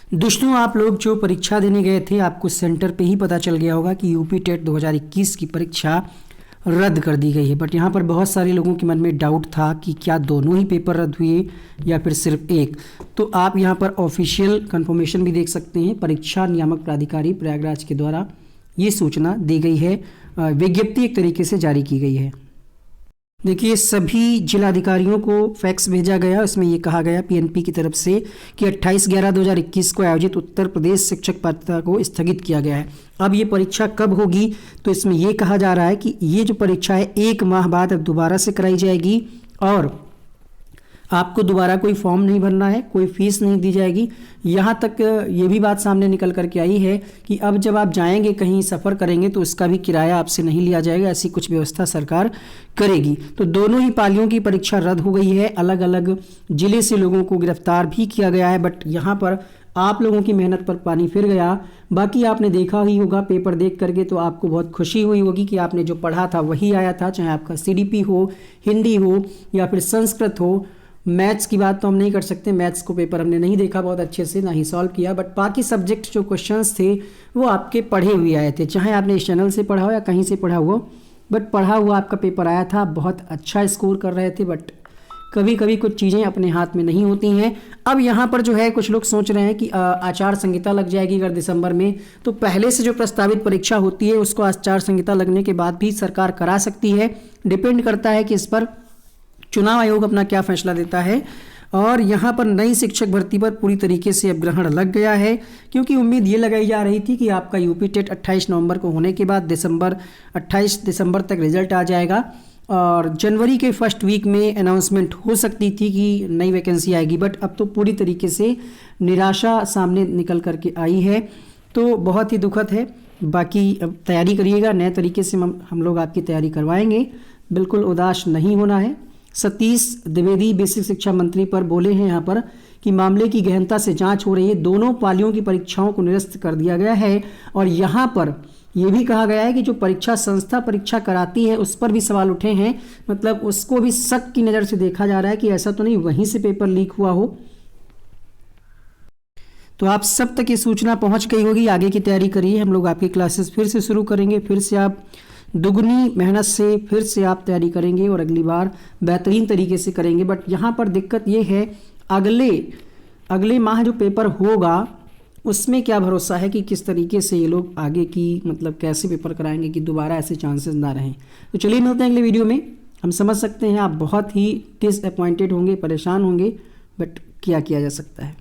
दोस्तों, आप लोग जो परीक्षा देने गए थे, आपको सेंटर पे ही पता चल गया होगा कि यूपी टेट 2021 की परीक्षा रद्द कर दी गई है। बट यहाँ पर बहुत सारे लोगों के मन में डाउट था कि क्या दोनों ही पेपर रद्द हुए या फिर सिर्फ एक। तो आप यहाँ पर ऑफिशियल कंफर्मेशन भी देख सकते हैं। परीक्षा नियामक प्राधिकारी प्रयागराज के द्वारा ये सूचना दी गई है, विज्ञप्ति एक तरीके से जारी की गई है। देखिए, सभी जिलाधिकारियों को फैक्स भेजा गया। इसमें यह कहा गया पीएनपी की तरफ से कि 28/11/2021 को आयोजित उत्तर प्रदेश शिक्षक पात्रता को स्थगित किया गया है। अब ये परीक्षा कब होगी, तो इसमें यह कहा जा रहा है कि ये जो परीक्षा है 1 माह बाद अब दोबारा से कराई जाएगी और आपको दोबारा कोई फॉर्म नहीं भरना है, कोई फीस नहीं दी जाएगी। यहाँ तक ये भी बात सामने निकल करके आई है कि अब जब आप जाएंगे, कहीं सफ़र करेंगे, तो उसका भी किराया आपसे नहीं लिया जाएगा। ऐसी कुछ व्यवस्था सरकार करेगी। तो दोनों ही पालियों की परीक्षा रद्द हो गई है। अलग अलग जिले से लोगों को गिरफ्तार भी किया गया है। बट यहाँ पर आप लोगों की मेहनत पर पानी फिर गया। बाकी आपने देखा ही होगा पेपर देख करके, तो आपको बहुत खुशी हुई होगी कि आपने जो पढ़ा था वही आया था, चाहे आपका सीडीपी हो, हिंदी हो या फिर संस्कृत हो। मैथ्स की बात तो हम नहीं कर सकते, मैथ्स को पेपर हमने नहीं देखा बहुत अच्छे से, ना ही सॉल्व किया। बट बाकी सब्जेक्ट जो क्वेश्चंस थे वो आपके पढ़े हुए आए थे, चाहे आपने इस चैनल से पढ़ा हो या कहीं से पढ़ा हो। बट पढ़ा हुआ आपका पेपर आया था, बहुत अच्छा स्कोर कर रहे थे। बट कभी कभी कुछ चीज़ें अपने हाथ में नहीं होती हैं। अब यहाँ पर जो है कुछ लोग सोच रहे हैं कि आचार संहिता लग जाएगी अगर दिसंबर में, तो पहले से जो प्रस्तावित परीक्षा होती है उसको आचार संहिता लगने के बाद भी सरकार करा सकती है। डिपेंड करता है कि इस पर चुनाव आयोग अपना क्या फैसला देता है। और यहाँ पर नई शिक्षक भर्ती पर पूरी तरीके से अब ग्रहण लग गया है, क्योंकि उम्मीद ये लगाई जा रही थी कि आपका यूपी टेट 28 नवंबर को होने के बाद 28 दिसंबर तक रिजल्ट आ जाएगा और जनवरी के फर्स्ट वीक में अनाउंसमेंट हो सकती थी कि नई वैकेंसी आएगी। बट अब तो पूरी तरीके से निराशा सामने निकल करके आई है, तो बहुत ही दुखद है। बाकी अब तैयारी करिएगा, नए तरीके से हम लोग आपकी तैयारी करवाएंगे। बिल्कुल उदास नहीं होना है। सतीश द्विवेदी बेसिक शिक्षा मंत्री पर बोले हैं यहाँ पर कि मामले की गहनता से जांच हो रही है, दोनों पालियों की परीक्षाओं को निरस्त कर दिया गया है। और यहाँ पर यह भी कहा गया है कि जो परीक्षा संस्था परीक्षा कराती है उस पर भी सवाल उठे हैं, मतलब उसको भी शक की नज़र से देखा जा रहा है कि ऐसा तो नहीं वहीं से पेपर लीक हुआ हो। तो आप सब तक ये सूचना पहुँच गई होगी, आगे की तैयारी करिए। हम लोग आपकी क्लासेस फिर से शुरू करेंगे, फिर से आप दुगनी मेहनत से फिर से आप तैयारी करेंगे और अगली बार बेहतरीन तरीके से करेंगे। बट यहाँ पर दिक्कत ये है, अगले माह जो पेपर होगा उसमें क्या भरोसा है कि किस तरीके से ये लोग आगे की मतलब कैसे पेपर कराएंगे कि दोबारा ऐसे चांसेस ना रहें। तो चलिए मिलते हैं अगले वीडियो में। हम समझ सकते हैं आप बहुत ही डिसअपॉइंटेड होंगे, परेशान होंगे, बट क्या किया जा सकता है।